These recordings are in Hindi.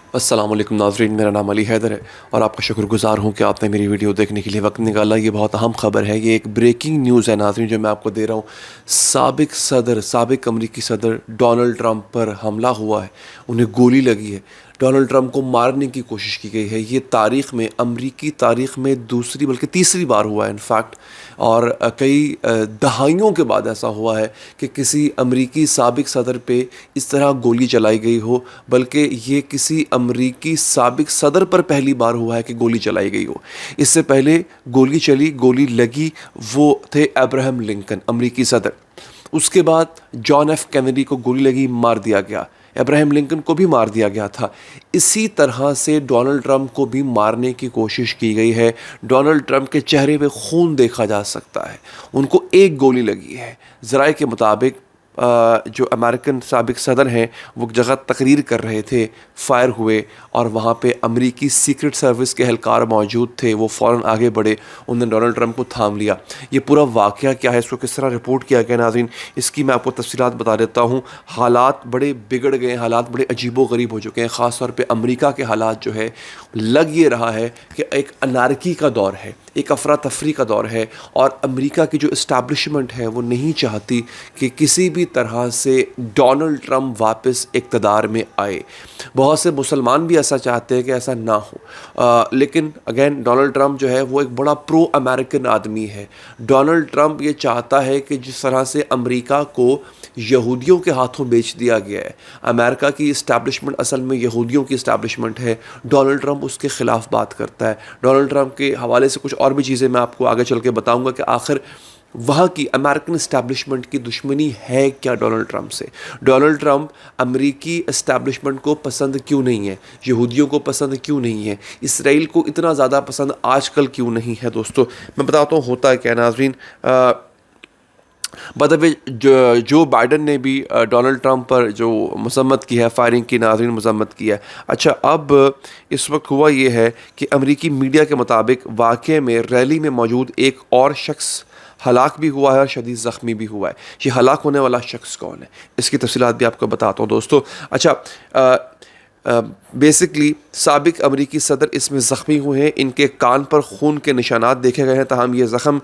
अस्सलाम वालेकुम नाज़रीन, मेरा नाम अली हैदर है और आपका शुक्रगुज़ार हूँ कि आपने मेरी वीडियो देखने के लिए वक्त निकाला। ये बहुत अहम खबर है, ये एक ब्रेकिंग न्यूज़ है नाज़रीन जो मैं आपको दे रहा हूँ। साबिक अमरीकी सदर डोनाल्ड ट्रंप पर हमला हुआ है, उन्हें गोली लगी है। डोनाल्ड ट्रंप को मारने की कोशिश की गई है। ये तारीख़ में, अमरीकी तारीख़ में दूसरी बल्कि तीसरी बार हुआ है इनफैक्ट। और कई दहाइयों के बाद ऐसा हुआ है कि किसी अमरीकी साबिक सदर पे इस तरह गोली चलाई गई हो। बल्कि ये किसी अमरीकी साबिक सदर पर पहली बार हुआ है कि गोली चलाई गई हो। इससे पहले गोली लगी, वो थे अब्राहम लिंकन, अमरीकी सदर। उसके बाद जॉन एफ कैनेडी को गोली लगी, मार दिया गया। अब्राहम लिंकन को भी मार दिया गया था। इसी तरह से डोनाल्ड ट्रंप को भी मारने की कोशिश की गई है। डोनाल्ड ट्रंप के चेहरे पे खून देखा जा सकता है। उनको एक गोली लगी है। ज़राए के मुताबिक जो अमेरिकन साबिक सदर हैं वो जगह तकरीर कर रहे थे, फायर हुए और वहाँ पे अमरीकी सीक्रेट सर्विस के एहलकार मौजूद थे। वो फ़ौरन आगे बढ़े, उन्होंने डोनाल्ड ट्रंप को थाम लिया। ये पूरा वाक़या क्या है, इसको किस तरह रिपोर्ट किया गया नाज़रीन, इसकी मैं आपको तफ़सीलात बता देता हूँ। हालात बड़े बिगड़ गए, हालात बड़े अजीबो-गरीब हो चुके हैं। ख़ास तौर पे अमेरिका के हालात जो है, लग ये रहा है कि एक अनारकी का दौर है, एक अफरा तफरी का दौर है। और अमेरिका की जो इस्टेब्लिशमेंट है वो नहीं चाहती कि किसी भी तरह से डोनाल्ड ट्रंप वापस इक़्तिदार में आए। बहुत से मुसलमान भी ऐसा चाहते हैं कि ऐसा ना हो। लेकिन अगेन डोनाल्ड ट्रंप जो है वो एक बड़ा प्रो अमेरिकन आदमी है। डोनाल्ड ट्रंप ये चाहता है कि जिस तरह से अमेरिका को यहूदियों के हाथों बेच दिया गया है, अमेरिका की इस्टेब्लिशमेंट असल में यहूदियों की इस्टेब्लिशमेंट है। डोनाल्ड ट्रंप उसके ख़िलाफ़ बात करता है। डोनाल्ड ट्रंप के हवाले से कुछ और भी चीज़ें मैं आपको आगे चल के बताऊँगा कि आखिर वहाँ की अमेरिकन इस्टेब्लिशमेंट की दुश्मनी है क्या डोनाल्ड ट्रंप से। डोनाल्ड ट्रंप अमेरिकी इस्टेब्लिशमेंट को पसंद क्यों नहीं है, यहूदियों को पसंद क्यों नहीं है, इसराइल को इतना ज़्यादा पसंद आजकल क्यों नहीं है। दोस्तों मैं बताता हूँ होता है क्या नाज़रीन। बदवे जो बाइडन ने भी डोनाल्ड ट्रंप पर जो मज़म्मत की है, फायरिंग की नाज़रीन मज़म्मत की है। अच्छा, अब इस वक्त हुआ ये है कि अमेरिकी मीडिया के मुताबिक वाक़े में रैली में मौजूद एक और शख्स हलाक भी हुआ है और शदीद ज़ख्मी भी हुआ है। ये हलाक होने वाला शख्स कौन है, इसकी तफ़सीलात भी आपको बताता हूँ दोस्तों। अच्छा, बेसिकली साबिक अमरीकी सदर इसमें ज़ख्मी हुए हैं। इनके कान पर खून के निशानात देखे गए हैं, ताहम ये ज़ख़म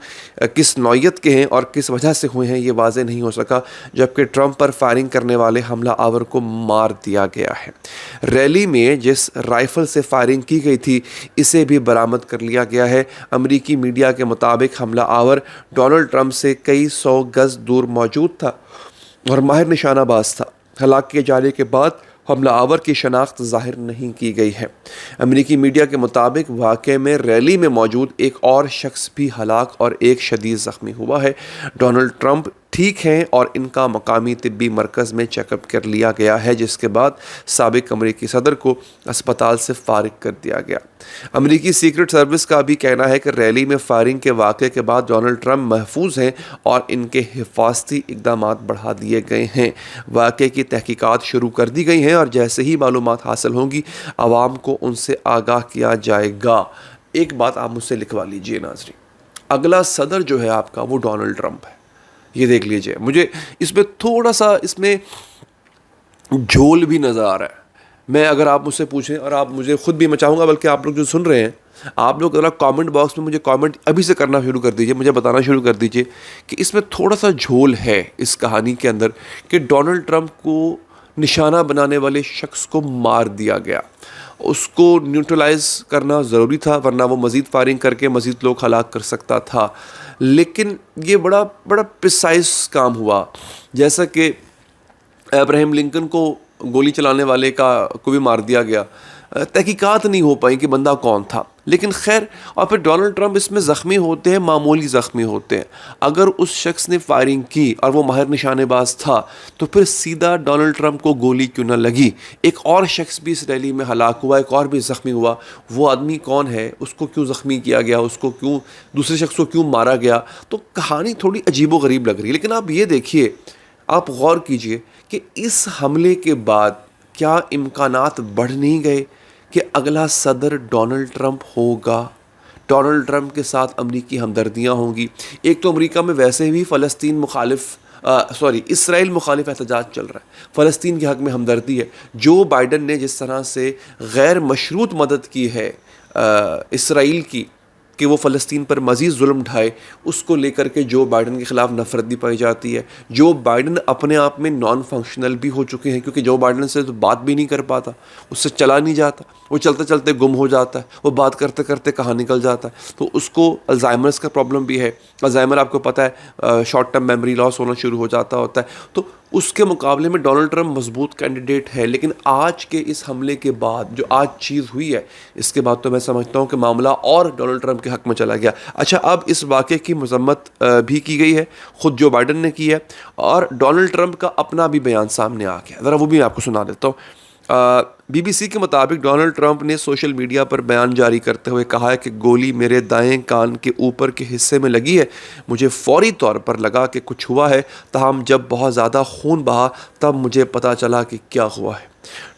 किस नौयत के हैं और किस वजह से हुए हैं ये वाज़े नहीं हो सका। जबकि ट्रंप पर फायरिंग करने वाले हमला आवर को मार दिया गया है। रैली में जिस राइफ़ल से फायरिंग की गई थी इसे भी बरामद कर लिया गया है। अमरीकी मीडिया के मुताबिक हमला आवर डोनाल्ड ट्रंप से कई 100 गज़ दूर मौजूद था और माहिर निशानाबाज था। हलाक किए जाने के बाद हमला आवर की शनाख्त ज़ाहिर नहीं की गई है। अमरीकी मीडिया के मुताबिक वाक़े में रैली में मौजूद एक और शख्स भी हलाक और एक शदीद ज़ख्मी हुआ है। डोनाल्ड ट्रंप ठीक हैं और इनका मकामी तिब्बी मरकज़ में चेकअप कर लिया गया है, जिसके बाद साबिक अमरीकी सदर को अस्पताल से फारिग कर दिया गया। अमरीकी सीक्रेट सर्विस का भी कहना है कि रैली में फायरिंग के वाक़े के बाद डोनाल्ड ट्रंप महफूज हैं और इनके हिफाजती इक़दामात बढ़ा दिए गए हैं। वाक़े की तहकीकात शुरू कर दी गई हैं और जैसे ही मालूमात हासिल होंगी आवाम को उनसे आगाह किया जाएगा। एक बात आप मुझसे लिखवा लीजिए नाज़रीन, अगला सदर जो है आपका वो डोनाल्ड ट्रंप है। ये देख लीजिए, मुझे इसमें थोड़ा सा इसमें झोल भी नज़र आ रहा है। मैं अगर आप मुझसे पूछें और आप मुझे खुद भी, मैं चाहूँगा बल्कि आप लोग जो सुन रहे हैं, आप लोग ज़रा कमेंट बॉक्स में मुझे कमेंट अभी से करना शुरू कर दीजिए, मुझे बताना शुरू कर दीजिए कि इसमें थोड़ा सा झोल है इस कहानी के अंदर कि डोनाल्ड ट्रंप को निशाना बनाने वाले शख्स को मार दिया गया। उसको न्यूट्रलाइज़ करना ज़रूरी था, वरना वो मज़ीद फायरिंग करके मज़ीद लोग हलाक कर सकता था। लेकिन ये बड़ा प्रिसाइज काम हुआ। जैसा कि अब्राहम लिंकन को गोली चलाने वाले को भी मार दिया गया, तहकीकात नहीं हो पाई कि बंदा कौन था। लेकिन खैर, और फिर डोनाल्ड ट्रंप इसमें ज़ख्मी होते हैं, मामूली ज़ख्मी होते हैं। अगर उस शख्स ने फायरिंग की और वो माहिर निशानेबाज था तो फिर सीधा डोनाल्ड ट्रंप को गोली क्यों ना लगी। एक और शख्स भी इस रैली में हलाक हुआ, एक और भी ज़ख्मी हुआ। वो आदमी कौन है, उसको क्यों ज़ख्मी किया गया, उसको क्यों, दूसरे शख्स को क्यों मारा गया। तो कहानी थोड़ी अजीबो गरीब लग रही है। लेकिन आप ये देखिए, आप गौर कीजिए कि इस हमले के बाद क्या इम्कानात बढ़ नहीं गए कि अगला सदर डोनाल्ड ट्रंप होगा। डोनाल्ड ट्रंप के साथ अमरीकी हमदर्दियाँ होंगी। एक तो अमरीका में वैसे भी फ़लस्तीन मुखालिफ सॉरी, इसराइल मुखालिफ एहतजाज चल रहा है, फ़लस्तीन के हक़ में हमदर्दी है। जो बाइडन ने जिस तरह से गैर मशरूत मदद की है इसराइल की कि वो फ़लस्तीन पर मज़ीद जुल्म ढाए, उसको लेकर के जो बाइडन के ख़िलाफ़ नफ़रत भी पाई जाती है। जो बाइडन अपने आप में नॉन फंक्शनल भी हो चुके हैं, क्योंकि जो बाइडन से तो बात भी नहीं कर पाता, उससे चला नहीं जाता, वो चलते चलते गुम हो जाता है, वो बात करते करते कहाँ निकल जाता है। तो उसको अल्जाइमर्स का प्रॉब्लम भी है। अल्जाइमर आपको पता है शॉर्ट टर्म मेमोरी लॉस होना शुरू हो जाता होता है। तो उसके मुकाबले में डोनाल्ड ट्रंप मजबूत कैंडिडेट है। लेकिन आज के इस हमले के बाद जो आज चीज़ हुई है, इसके बाद तो मैं समझता हूँ कि मामला और डोनाल्ड ट्रंप के हक़ में चला गया। अच्छा, अब इस वाक़े की मज़म्मत भी की गई है, ख़ुद जो बाइडन ने की है, और डोनाल्ड ट्रंप का अपना भी बयान सामने आ गया। ज़रा वो भी मैं आपको सुना देता हूँ। BBC के मुताबिक डोनाल्ड ट्रंप ने सोशल मीडिया पर बयान जारी करते हुए कहा है कि गोली मेरे दाएं कान के ऊपर के हिस्से में लगी है। मुझे फौरी तौर पर लगा कि कुछ हुआ है, ताहम जब बहुत ज़्यादा खून बहा तब मुझे पता चला कि क्या हुआ है।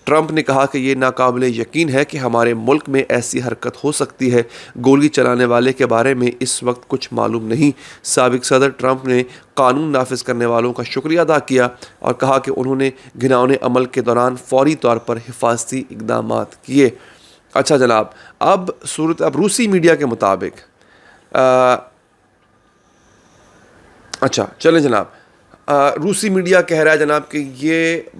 ट्रंप ने कहा कि ये नाकाबिले यकीन है कि हमारे मुल्क में ऐसी हरकत हो सकती है। गोली चलाने वाले के बारे में इस वक्त कुछ मालूम नहीं। साबिक सदर ट्रंप ने कानून नाफिज करने वालों का शुक्रिया अदा किया और कहा कि उन्होंने घिनौने अमल के दौरान फौरी तौर पर हिफाजती इक़दाम किए। अच्छा जनाब, अब रूसी मीडिया के मुताबिक अच्छा चलें जनाब, रूसी मीडिया कह रहा है जनाब कि ये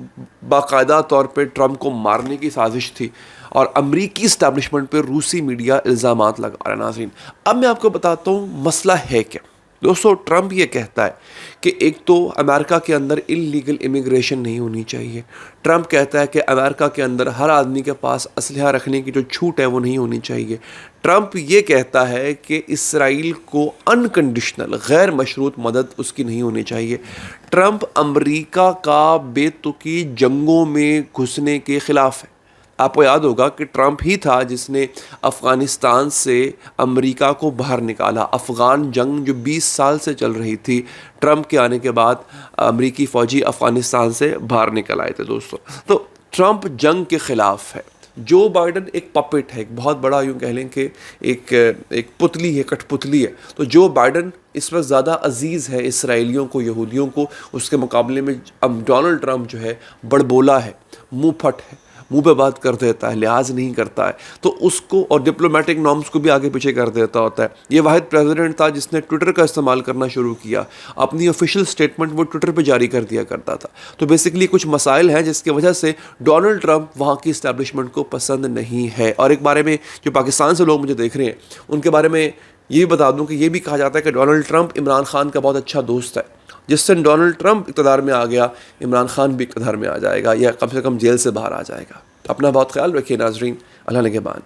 बाकायदा तौर पे ट्रंप को मारने की साजिश थी, और अमरीकी इस्टेब्लिशमेंट पे रूसी मीडिया इल्ज़ामात लगा रहा है। नाज़रीन, अब मैं आपको बताता हूँ मसला है क्या। दोस्तों, ट्रंप ये कहता है कि एक तो अमेरिका के अंदर इल्लीगल इमिग्रेशन नहीं होनी चाहिए। ट्रंप कहता है कि अमेरिका के अंदर हर आदमी के पास असलहा रखने की जो छूट है वो नहीं होनी चाहिए। ट्रंप ये कहता है कि इसराइल को अनकंडीशनल गैर मशरूत मदद उसकी नहीं होनी चाहिए। ट्रंप अमेरिका का बेतुकी जंगों में घुसने के ख़िलाफ़ है। आपको याद होगा कि ट्रंप ही था जिसने अफ़गानिस्तान से अमेरिका को बाहर निकाला। अफ़गान जंग जो 20 साल से चल रही थी, ट्रंप के आने के बाद अमेरिकी फ़ौजी अफ़गानिस्तान से बाहर निकल आए थे। दोस्तों, तो ट्रंप जंग के ख़िलाफ़ है। जो बाइडन एक पपेट है, एक बहुत बड़ा, यूँ कह लें कि एक पुतली है, कठपुतली है। तो जो बाइडन इस वक्त ज़्यादा अजीज़ है इसराइलियों को, यहूदियों को, उसके मुकाबले में अब डोनाल्ड ट्रंप जो है बड़बोला है, मुँह फट है, मुंह पे बात कर देता है, लिहाज नहीं करता है, तो उसको और डिप्लोमेटिक नॉर्म्स को भी आगे पीछे कर देता होता है। ये वाहिद प्रेसिडेंट था जिसने ट्विटर का इस्तेमाल करना शुरू किया। अपनी ऑफिशियल स्टेटमेंट वो ट्विटर पे जारी कर दिया करता था। तो बेसिकली कुछ मसाइल हैं जिसकी वजह से डोनाल्ड ट्रंप वहाँ की इस्टेब्लिशमेंट को पसंद नहीं है। और एक बारे में जो पाकिस्तान से लोग मुझे देख रहे हैं, उनके बारे में ये भी बता दूं कि ये भी कहा जाता है कि डोनाल्ड ट्रंप इमरान खान का बहुत अच्छा दोस्त है। जिस दिन डोनाल्ड ट्रंप इक़्तिदार में आ गया, इमरान खान भी इक़्तिदार में आ जाएगा, या कम से कम जेल से बाहर आ जाएगा। तो अपना बहुत ख्याल रखिए नाजरीन। अल्लाह निगहबान।